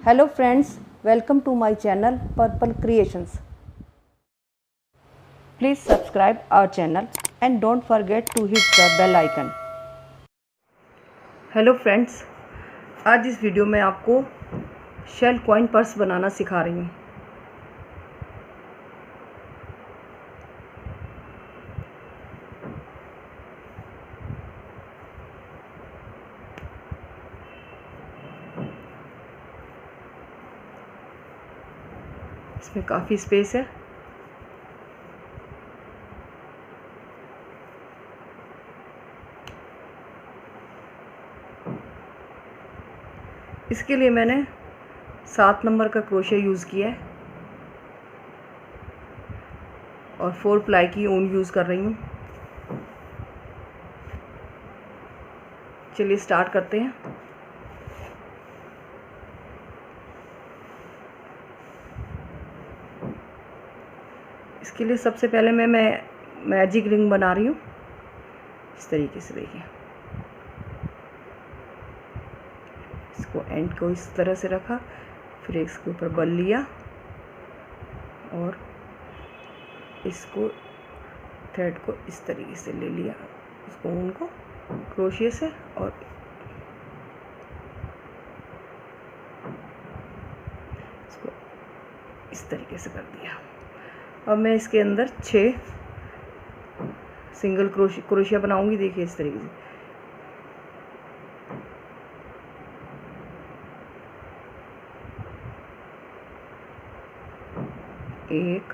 Hello friends, welcome to my channel Purple Creations. Please subscribe our channel and don't forget to hit the bell icon. Hello friends, आज इस video में आपको shell coin purse बनाना सिखा रही हूँ। इसमें काफ़ी स्पेस है। इसके लिए मैंने 7 नंबर का क्रोशे यूज़ किया है और 4 प्लाई की ऊन यूज़ कर रही हूँ। चलिए स्टार्ट करते हैं। इसके लिए सबसे पहले मैं मैजिक रिंग बना रही हूँ। इस तरीके से देखिए, इसको एंड को इस तरह से रखा, फिर इसके ऊपर बल लिया और इसको थ्रेड को इस तरीके से ले लिया, उसको ऊन को क्रोशिया से और इसको इस तरीके से कर दिया। अब मैं इसके अंदर 6 सिंगल क्रोशिया बनाऊंगी। देखिए इस तरीके से, एक,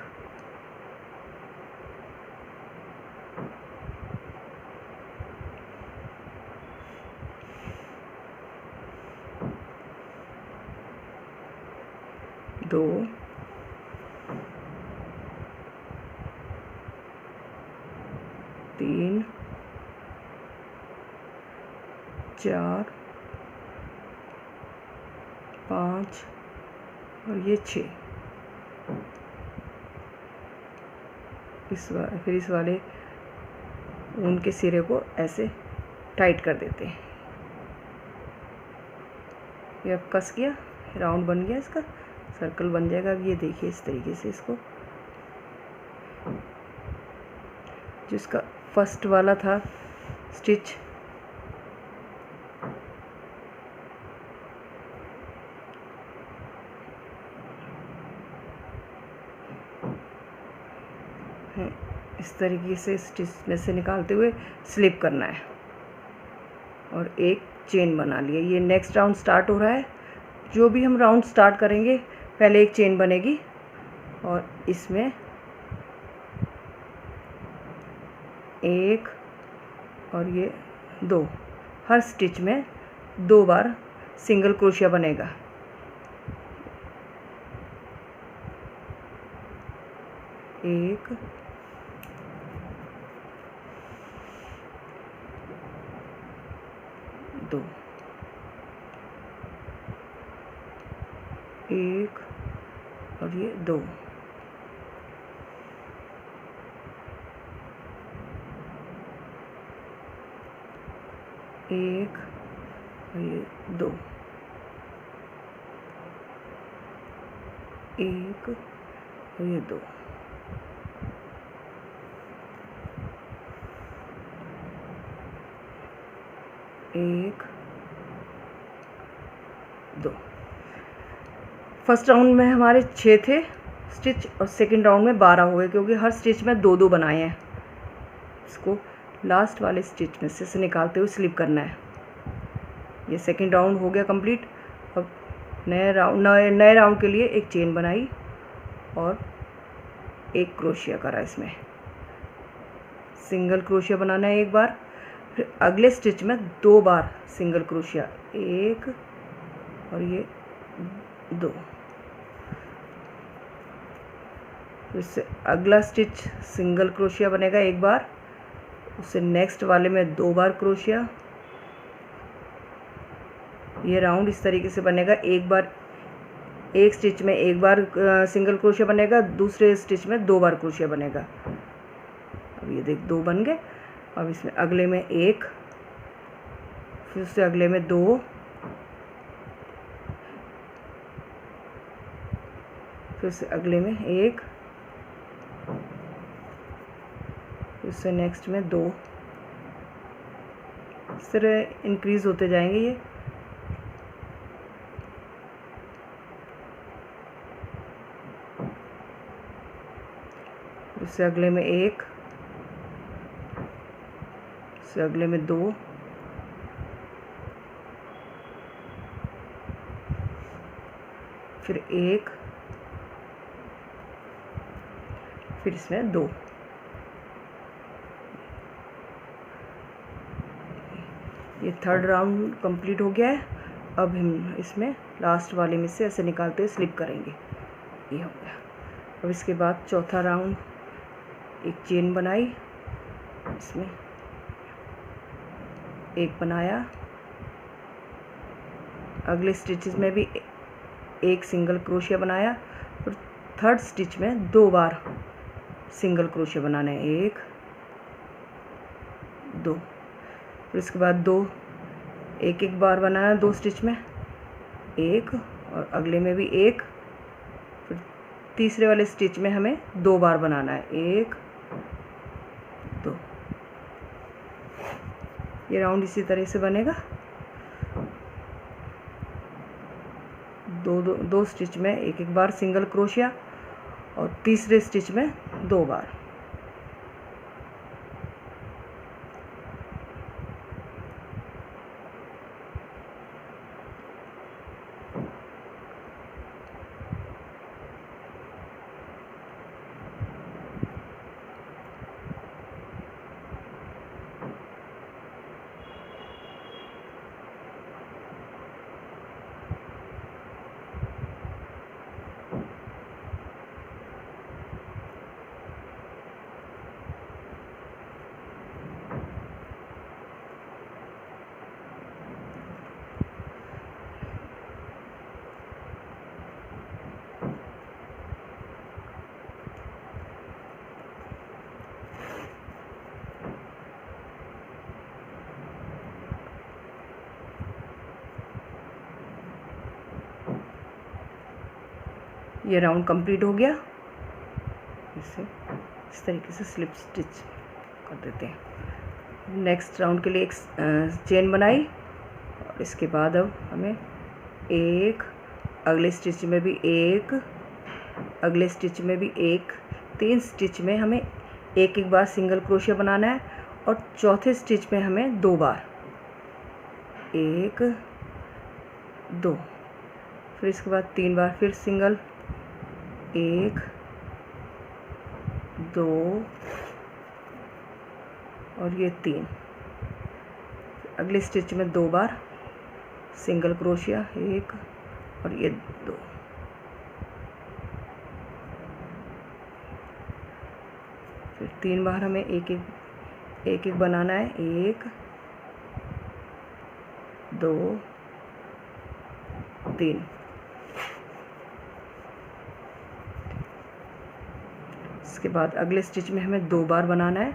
दो, तीन, 4, 5 और ये 6। फिर इस वाले ऊन के सिरे को ऐसे टाइट कर देते हैं। ये अब कस किया, राउंड बन गया, इसका सर्कल बन जाएगा। अब ये देखिए इस तरीके से इसको, जिसका फर्स्ट वाला था स्टिच, इस तरीके से स्टिच में से निकालते हुए स्लिप करना है और एक चेन बना लिया। ये नेक्स्ट राउंड स्टार्ट हो रहा है। जो भी हम राउंड स्टार्ट करेंगे पहले एक चेन बनेगी और इसमें एक और ये 2, हर स्टिच में 2 बार सिंगल क्रोशिया बनेगा। एक, दो, एक और ये 2, एक और ये 2, एक और ये 2, एक, 2। फर्स्ट राउंड में हमारे 6 थे स्टिच और सेकंड राउंड में 12 हो गए, क्योंकि हर स्टिच में 2-2 बनाए हैं। इसको लास्ट वाले स्टिच में से निकालते हुए स्लिप करना है। ये सेकंड राउंड हो गया कंप्लीट। अब नए राउंड के लिए एक चेन बनाई और एक क्रोशिया करा। इसमें सिंगल क्रोशिया बनाना है एक बार, फिर अगले स्टिच में 2 बार सिंगल क्रोशिया, एक और ये 2। इससे अगला स्टिच सिंगल क्रोशिया बनेगा एक बार, उससे नेक्स्ट वाले में 2 बार क्रोशिया। ये राउंड इस तरीके से बनेगा। एक बार एक स्टिच में एक बार सिंगल क्रोशिया बनेगा, दूसरे स्टिच में 2 बार क्रोशिया बनेगा। अब ये देख 2 बन गए। अब इसमें अगले में 1, फिर उससे अगले में 2, फिर से अगले में एक, फिर से नेक्स्ट में दो। इस तरह इंक्रीज होते जाएंगे ये। इससे अगले में एक, इससे अगले में दो, फिर एक, फिर इसमें दो। ये थर्ड राउंड कंप्लीट हो गया है। अब हम इसमें लास्ट वाले में से ऐसे निकालते हुए स्लिप करेंगे। ये हो गया। अब इसके बाद चौथा राउंड, एक चेन बनाई, इसमें एक बनाया, अगले स्टिचेस में भी एक सिंगल क्रोशिया बनाया और थर्ड स्टिच में 2 बार सिंगल क्रोशिया बनाना है, एक, दो। फिर इसके बाद दो, एक एक बार बनाना 2 स्टिच में, एक, और अगले में भी एक। फिर तीसरे वाले स्टिच में हमें 2 बार बनाना है, एक, दो। ये राउंड इसी तरह से बनेगा। दो स्टिच में एक एक बार सिंगल क्रोशिया और तीसरे स्टिच में 2 बार। ये राउंड कंप्लीट हो गया। इसे इस तरीके से स्लिप स्टिच कर देते हैं। नेक्स्ट राउंड के लिए एक चेन बनाई और इसके बाद अब हमें एक, अगले स्टिच में भी एक, अगले स्टिच में भी एक, 3 स्टिच में हमें एक एक बार सिंगल क्रोशिया बनाना है और चौथे स्टिच में हमें 2 बार, एक, दो। फिर इसके बाद 3 बार फिर सिंगल, एक, दो और ये 3। अगले स्टिच में 2 बार सिंगल क्रोशिया, एक और ये 2। फिर 3 बार हमें एक एक बनाना है, एक, दो, 3। इसके बाद अगले स्टिच में हमें 2 बार बनाना है,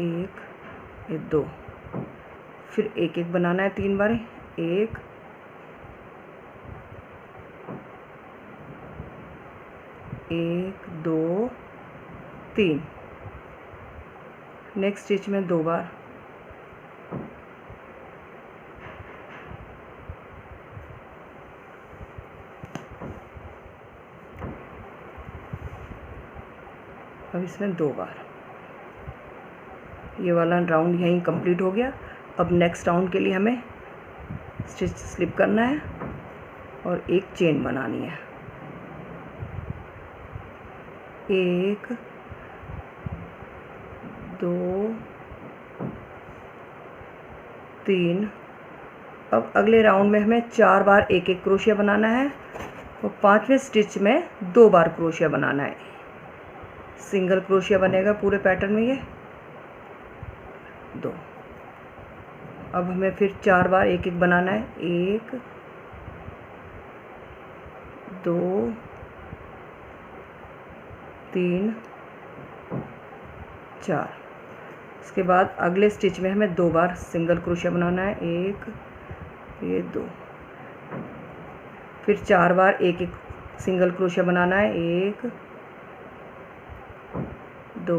एक, ये 2। फिर एक एक बनाना है 3 बार, एक, एक, दो, 3। नेक्स्ट स्टिच में 2 बार, अब इसमें 2 बार। ये वाला राउंड यहीं कंप्लीट हो गया। अब नेक्स्ट राउंड के लिए हमें स्टिच स्लिप करना है और एक चेन बनानी है, एक, दो, 3। अब अगले राउंड में हमें 4 बार एक एक क्रोशिया बनाना है और 5वें स्टिच में 2 बार क्रोशिया बनाना है। सिंगल क्रोशिया बनेगा पूरे पैटर्न में, ये 2। अब हमें फिर 4 बार एक एक बनाना है, एक, दो, 3, 4। इसके बाद अगले स्टिच में हमें 2 बार सिंगल क्रोशिया बनाना है, एक, ये 2। फिर 4 बार एक एक सिंगल क्रोशिया बनाना है, 1 2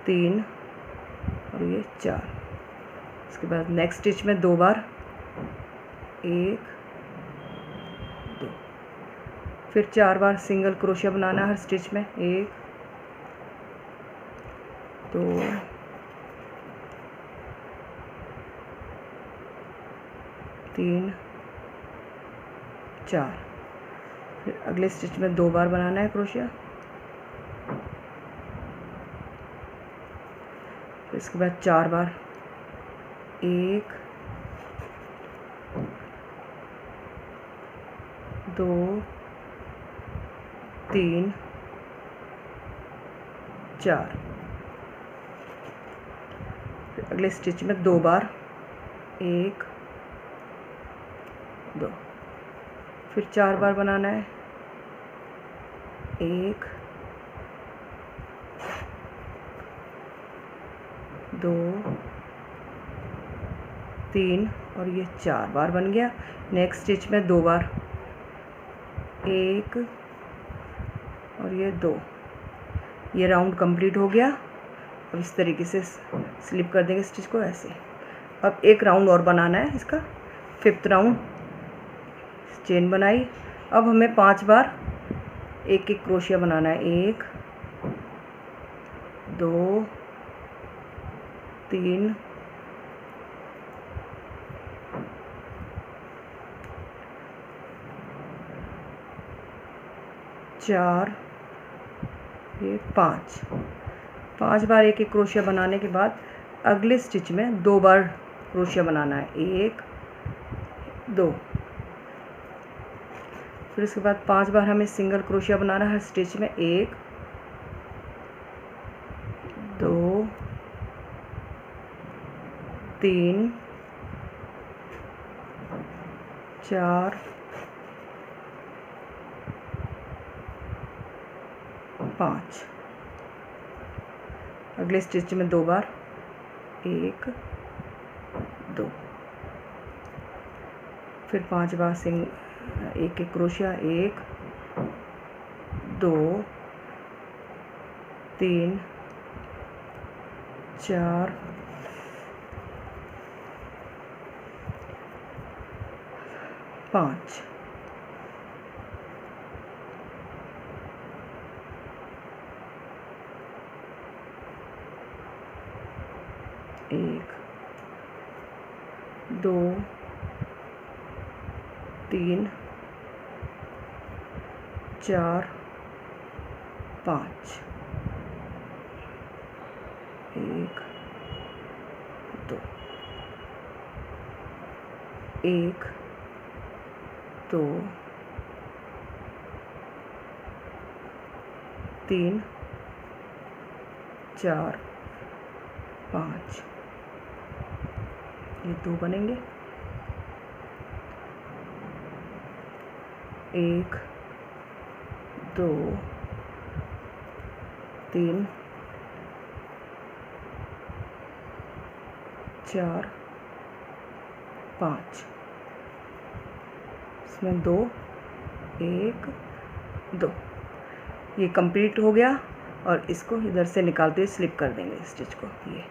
3 और ये 4। इसके बाद नेक्स्ट स्टिच में 2 बार, 1 2, फिर 4 बार सिंगल क्रोशिया बनाना है हर स्टिच में, 1 2 3 4। फिर अगले स्टिच में 2 बार बनाना है क्रोशिया, फिर इसके बाद 4 बार, 1 2 3 4। फिर अगले स्टिच में 2 बार, 1 2, फिर 4 बार बनाना है, 1 2 3 और ये 4 बार बन गया। नेक्स्ट स्टिच में 2 बार, 1 और ये 2। ये राउंड कंप्लीट हो गया। अब इस तरीके से स्लिप कर देंगे स्टिच को ऐसे। अब एक राउंड और बनाना है इसका, 5th राउंड। चेन बनाई। अब हमें 5 बार एक एक क्रोशिया बनाना है, 1 2 3 4 ये 5 बार एक एक क्रोशिया बनाने के बाद अगले स्टिच में 2 बार क्रोशिया बनाना है, 1 2। फिर उसके बाद 5 बार हमें सिंगल क्रोशिया बनाना है हर स्टिच में, 1 2 3 4 5। अगले स्टिच में 2 बार, 1 2। फिर 5 बार एक एक क्रोशिया, 1 2 3 4 5। 1 2 3 4 5। 1 2 1 2 3 4 5। ये 2 बनेंगे, 1 2 3 4 5। इसमें 2 1 2। ये कंप्लीट हो गया। और इसको इधर से निकालते हुए स्लिप कर देंगे स्टिच को। ये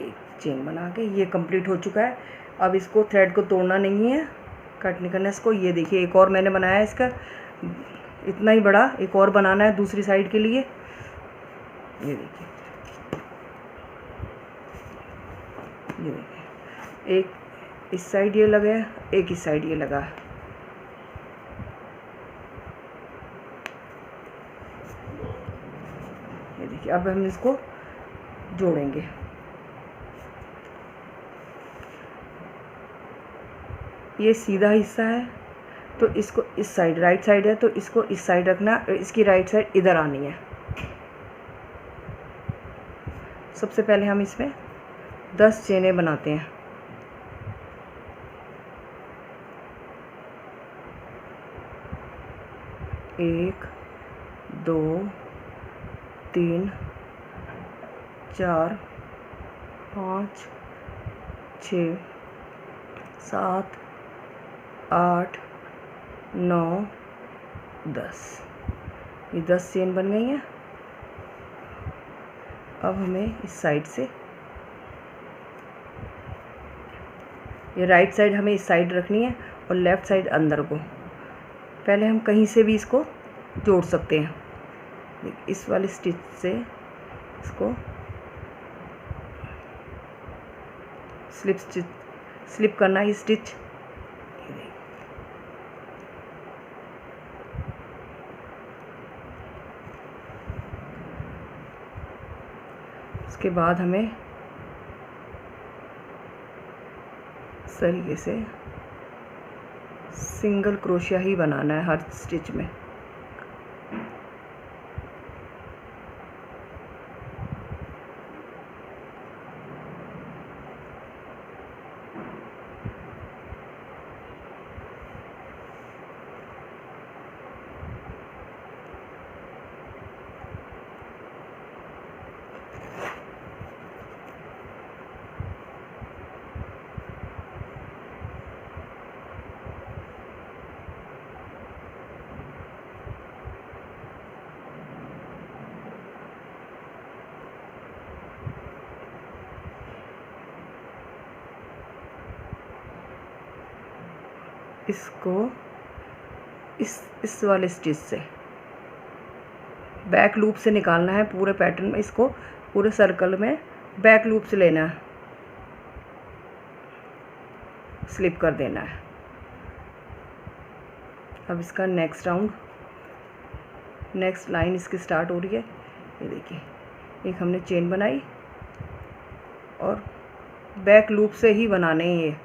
एक चेन बना के ये कंप्लीट हो चुका है। अब इसको थ्रेड को तोड़ना नहीं है, कट नहीं करना इसको। ये देखिए एक और मैंने बनाया है इसका, इतना ही बड़ा एक और बनाना है दूसरी साइड के लिए। ये देखिए, ये देखिए, एक इस साइड ये लगा है, एक इस साइड ये लगा है। ये देखिए, अब हम इसको जोड़ेंगे। ये सीधा हिस्सा है तो इसको इस साइड, राइट साइड है तो इसको इस साइड रखना, इसकी राइट साइड इधर आनी है। सबसे पहले हम इसमें 10 चेनें बनाते हैं। एक 2 3 4 5 6 7 8 9 10, ये 10 चेन बन गई हैं। अब हमें इस साइड से, ये राइट साइड हमें इस साइड रखनी है और लेफ़्ट साइड अंदर को। पहले हम कहीं से भी इसको जोड़ सकते हैं। इस वाले स्टिच से इसको स्लिप करना है स्टिच। उसके बाद हमें इस तरीके से सिंगल क्रोशिया ही बनाना है हर स्टिच में। इसको इस वाले स्टिच से बैक लूप से निकालना है पूरे पैटर्न में। इसको पूरे सर्कल में बैक लूप से लेना है, स्लिप कर देना है। अब इसका नेक्स्ट राउंड, नेक्स्ट लाइन इसकी स्टार्ट हो रही है। ये देखिए, एक हमने चेन बनाई और बैक लूप से ही बनाने हैं। ये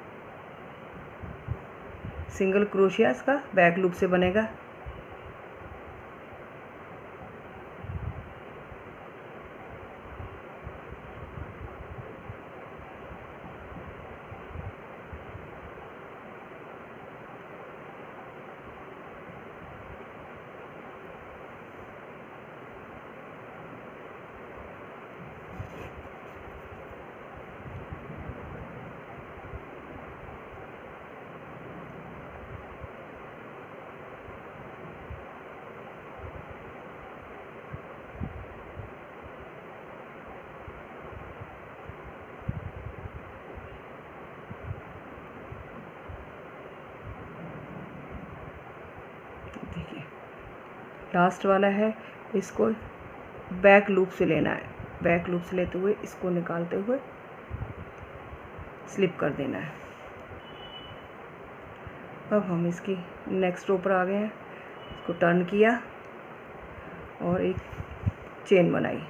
सिंगल क्रोशिया इसका बैक लूप से बनेगा। देखिए लास्ट वाला है, इसको बैक लूप से लेना है। बैक लूप से लेते हुए इसको निकालते हुए स्लिप कर देना है। अब हम इसकी नेक्स्ट रो पर आ गए हैं। इसको टर्न किया और एक चेन बनाई।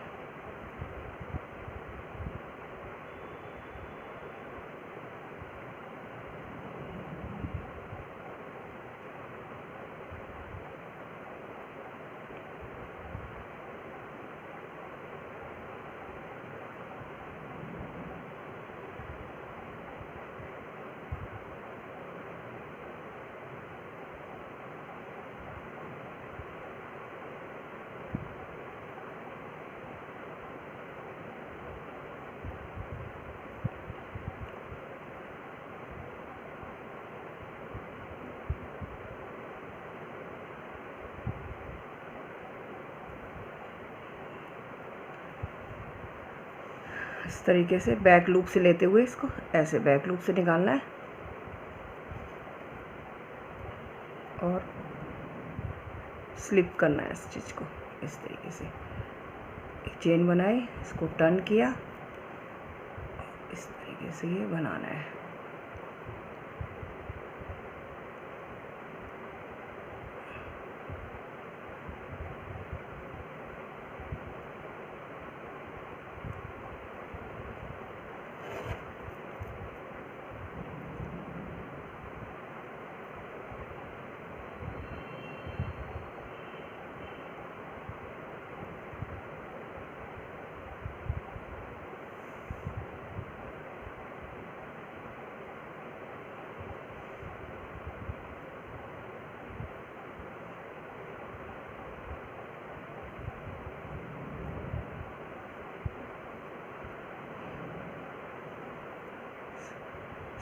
इस तरीके से बैक लूप से लेते हुए इसको ऐसे बैक लूप से निकालना है और स्लिप करना है स्टिच को। इस तरीके से एक चेन बनाई, इसको टर्न किया, इस तरीके से ये बनाना है।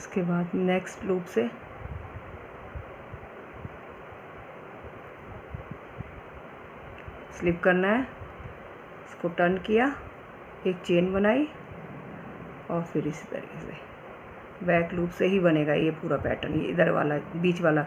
इसके बाद नेक्स्ट लूप से स्लिप करना है, इसको टर्न किया, एक चेन बनाई और फिर इसी तरीके से बैक लूप से ही बनेगा ये पूरा पैटर्न, ये इधर वाला बीच वाला।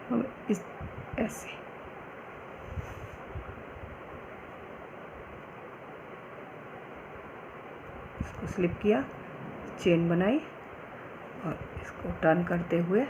हम इस ऐसे इसको स्लिप किया, चेन बनाई और इसको टर्न करते हुए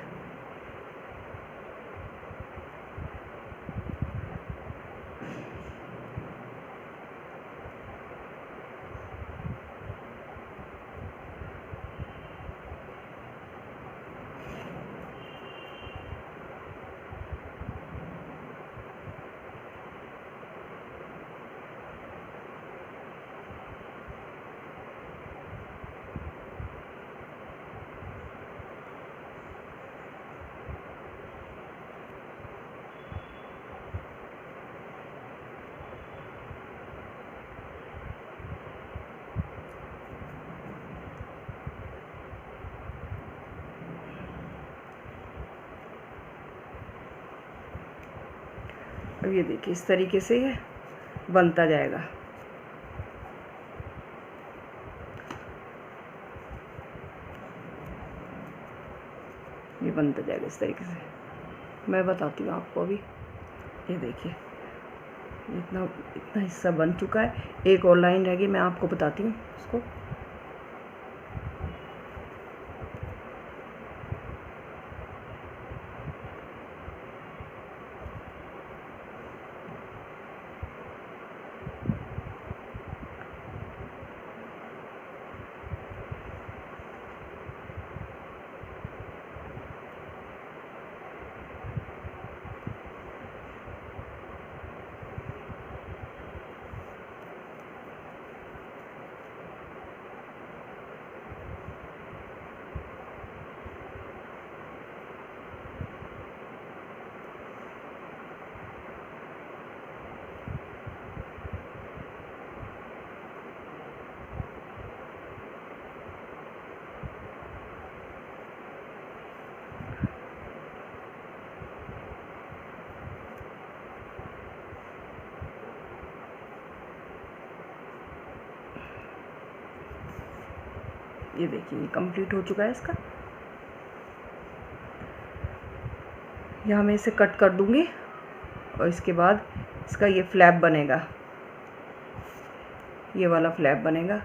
अब ये देखिए इस तरीके से ये बनता जाएगा। ये बनता जाएगा इस तरीके से। मैं बताती हूँ आपको अभी। ये देखिए इतना इतना हिस्सा बन चुका है, एक और लाइन रह गई, मैं आपको बताती हूँ उसको। ये देखिए ये कंप्लीट हो चुका है इसका। यहाँ मैं इसे कट कर दूंगी और इसके बाद इसका ये फ्लैप बनेगा, ये वाला फ्लैप बनेगा।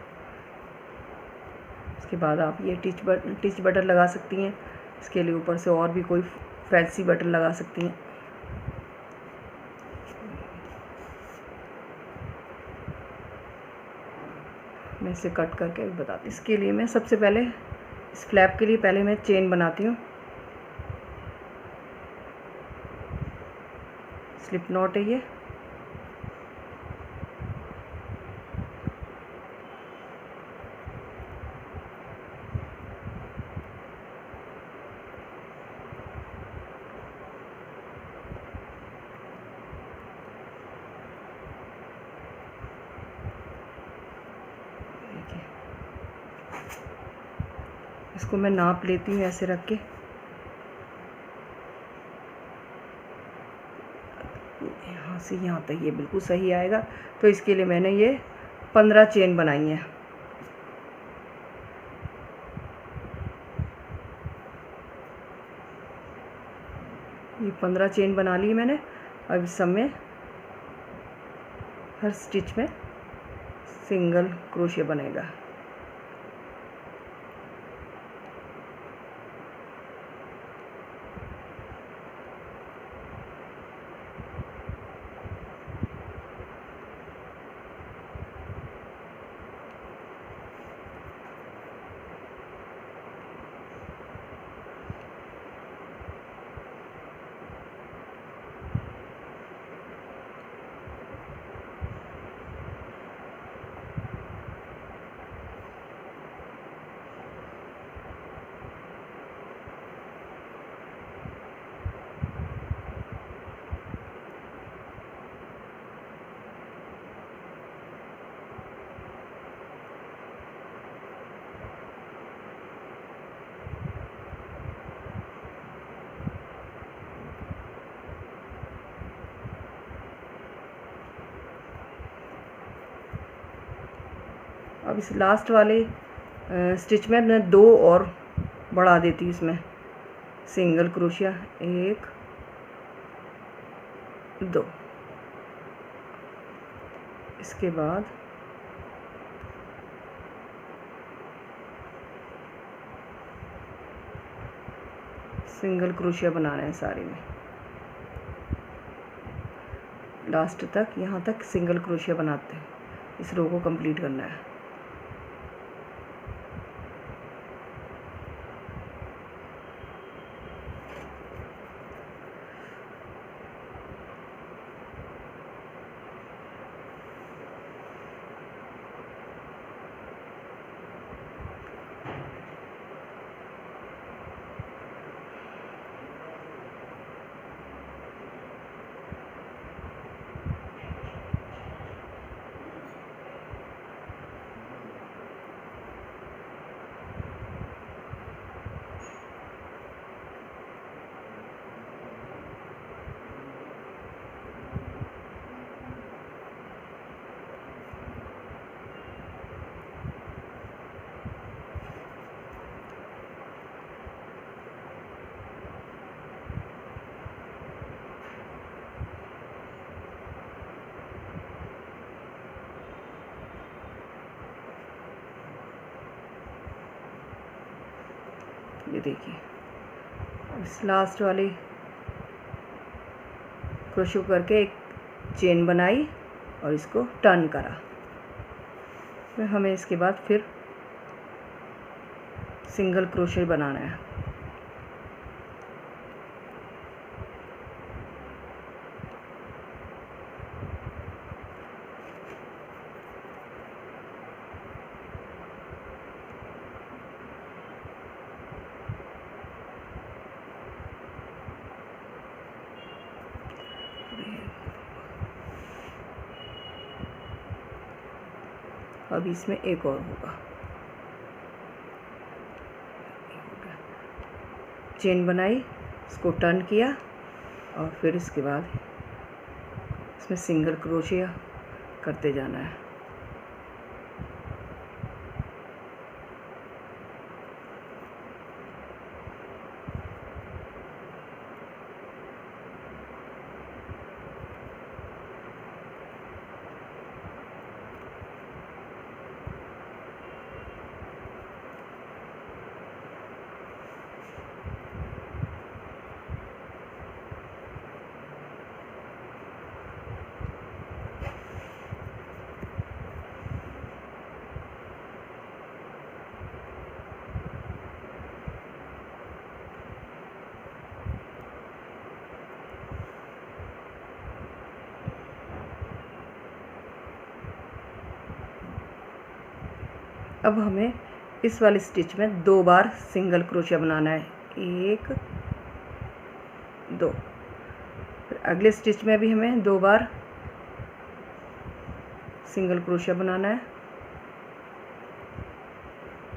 इसके बाद आप ये टिच बटन लगा सकती हैं, इसके लिए ऊपर से और भी कोई फैंसी बटन लगा सकती हैं। मैं इसे कट करके बताती हूँ। इसके लिए मैं सबसे पहले इस फ्लैप के लिए पहले मैं चेन बनाती हूँ। स्लिप नॉट है ये, इसको मैं नाप लेती हूँ ऐसे रख के। यहाँ से यहाँ तक ये बिल्कुल सही आएगा। तो इसके लिए मैंने ये 15 चेन बनाई हैं। ये 15 चेन बना ली मैंने। अब इस सब में हर स्टिच में सिंगल क्रोशे बनेगा। अब इस लास्ट वाले स्टिच में मैं 2 और बढ़ा देती हूँ इसमें सिंगल क्रोशिया, 1 2। इसके बाद सिंगल क्रोशिया बनाना है सारे में, लास्ट तक, यहाँ तक सिंगल क्रोशिया बनाते हैं। इस रो को कंप्लीट करना है। ये देखिए, इस लास्ट वाले क्रोशो करके एक चेन बनाई और इसको टर्न करा। फिर हमें इसके बाद फिर सिंगल क्रोशे बनाना है। अब इसमें एक और होगा, चेन बनाई, इसको टर्न किया और फिर इसके बाद इसमें सिंगल क्रोशिया करते जाना है। अब हमें इस वाले स्टिच में 2 बार सिंगल क्रोशिया बनाना है, 1 2। फिर अगले स्टिच में भी हमें 2 बार सिंगल क्रोशिया बनाना है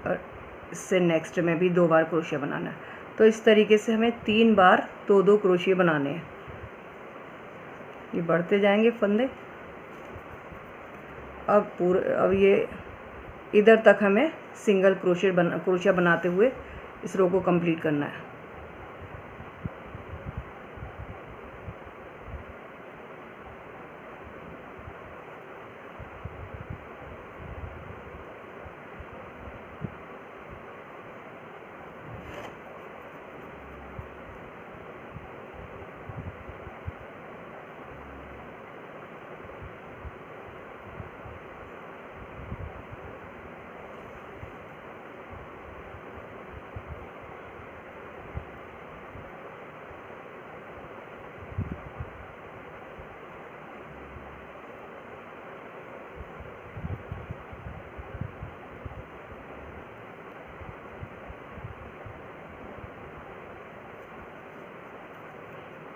और इससे नेक्स्ट में भी 2 बार क्रोशिया बनाना है। तो इस तरीके से हमें 3 बार 2-2 क्रोशिया बनाने हैं। ये बढ़ते जाएंगे फंदे। अब ये इधर तक हमें सिंगल क्रोशिया बनाते हुए इस रो को कंप्लीट करना है।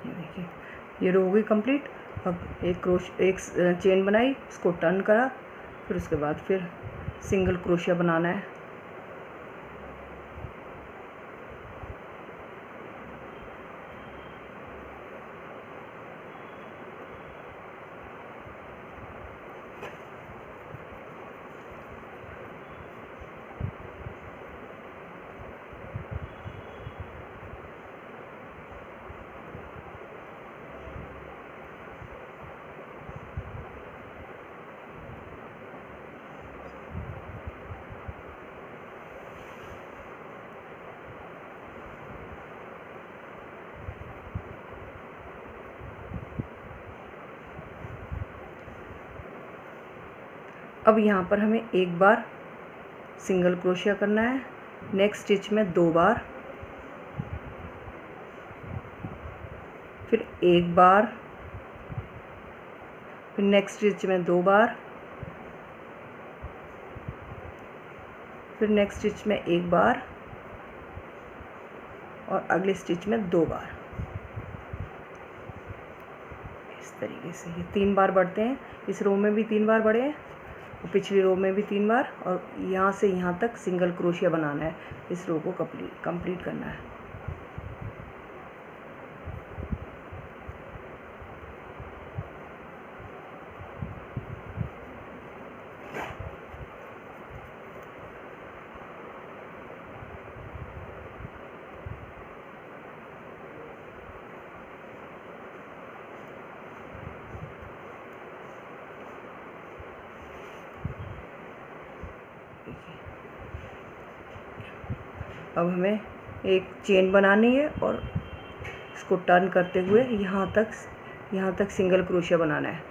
देखिए, ये रो हो गई कंप्लीट। अब एक चेन बनाई, इसको टर्न करा, फिर उसके बाद फिर सिंगल क्रोशिया बनाना है। अब यहाँ पर हमें एक बार सिंगल क्रोशिया करना है, नेक्स्ट स्टिच में 2 बार, फिर 1 बार, फिर नेक्स्ट स्टिच में 2 बार, फिर नेक्स्ट स्टिच में 1 बार और अगले स्टिच में 2 बार। इस तरीके से ये 3 बार बढ़ते हैं। इस रो में भी 3 बार बढ़े हैं और पिछली रो में भी 3 बार, और यहाँ से यहाँ तक सिंगल क्रोशिया बनाना है। इस रो को कंप्लीट करना है। अब हमें एक चेन बनानी है और इसको टर्न करते हुए यहाँ तक सिंगल क्रोशिया बनाना है।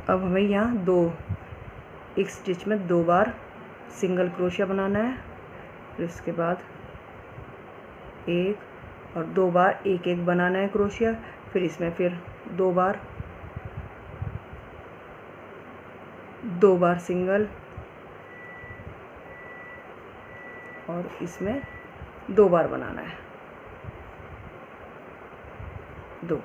अब हमें यहाँ एक स्टिच में 2 बार सिंगल क्रोशिया बनाना है, फिर उसके बाद 1 और 2 बार 1 बनाना है क्रोशिया, फिर इसमें फिर 2 बार, 2 बार सिंगल और इसमें 2 बार बनाना है, 2।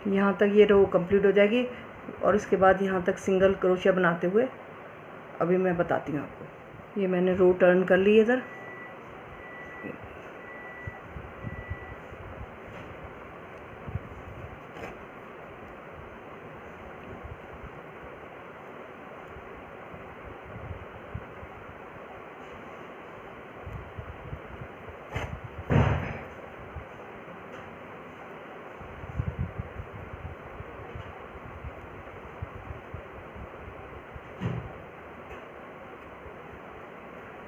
यहाँ तक ये रो कंप्लीट हो जाएगी और इसके बाद यहाँ तक सिंगल क्रोशिया बनाते हुए अभी मैं बताती हूँ आपको। ये मैंने रो टर्न कर ली है इधर।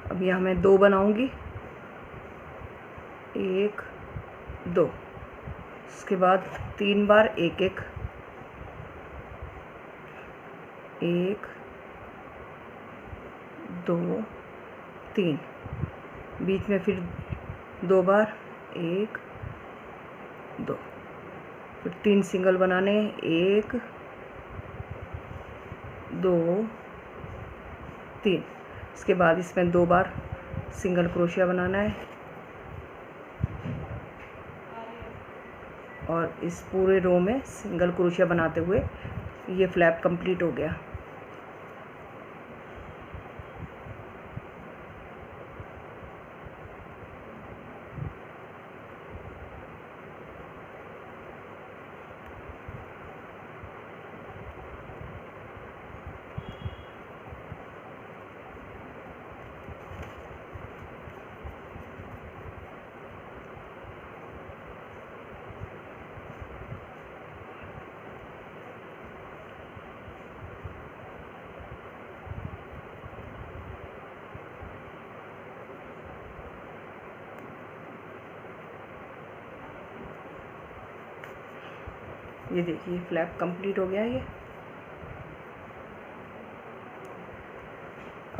अब यहाँ मैं 2 बनाऊंगी, 1 2, उसके बाद 3 बार 1 1 1 2 3, बीच में फिर 2 बार 1 2, फिर 3 सिंगल बनाने, 1 2 3, इसके बाद इसमें 2 बार सिंगल क्रोशिया बनाना है और इस पूरे रो में सिंगल क्रोशिया बनाते हुए ये फ्लैप कंप्लीट हो गया। ये देखिए फ्लैप कंप्लीट हो गया है ये।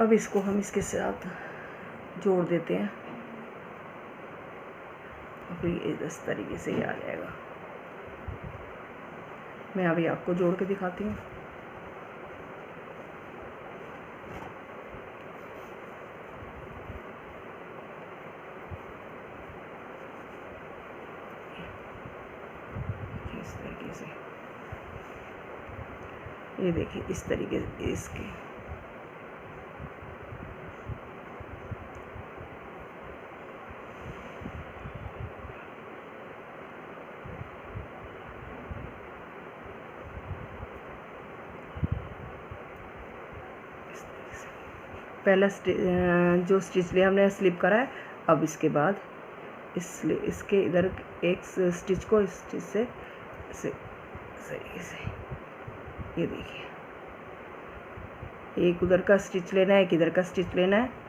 अब इसको हम इसके साथ जोड़ देते हैं, और फिर ये इस तरीके से ही आ जाएगा। मैं अभी आपको जोड़ के दिखाती हूँ। इस तरीके से, ये देखिए इस तरीके से इसके पहला जो स्टिच लिया हमने स्लिप करा है। अब इसके बाद इसके इधर एक स्टिच को इस स्टिच से इसे ये देखिए, एक उधर का स्टिच लेना है, एक इधर का स्टिच लेना है।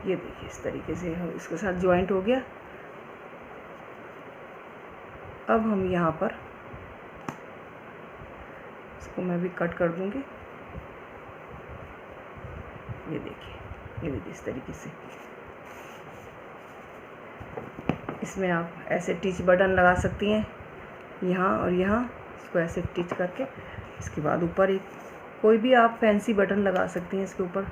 ये देखिए इस तरीके से हम इसके साथ ज्वाइंट हो गया। अब हम यहाँ पर इसको मैं भी कट कर दूंगी। ये देखिए इस तरीके से। इसमें आप ऐसे टिच बटन लगा सकती हैं, यहाँ और यहाँ। इसको ऐसे टिच करके इसके बाद ऊपर एक कोई भी आप फैंसी बटन लगा सकती हैं इसके ऊपर।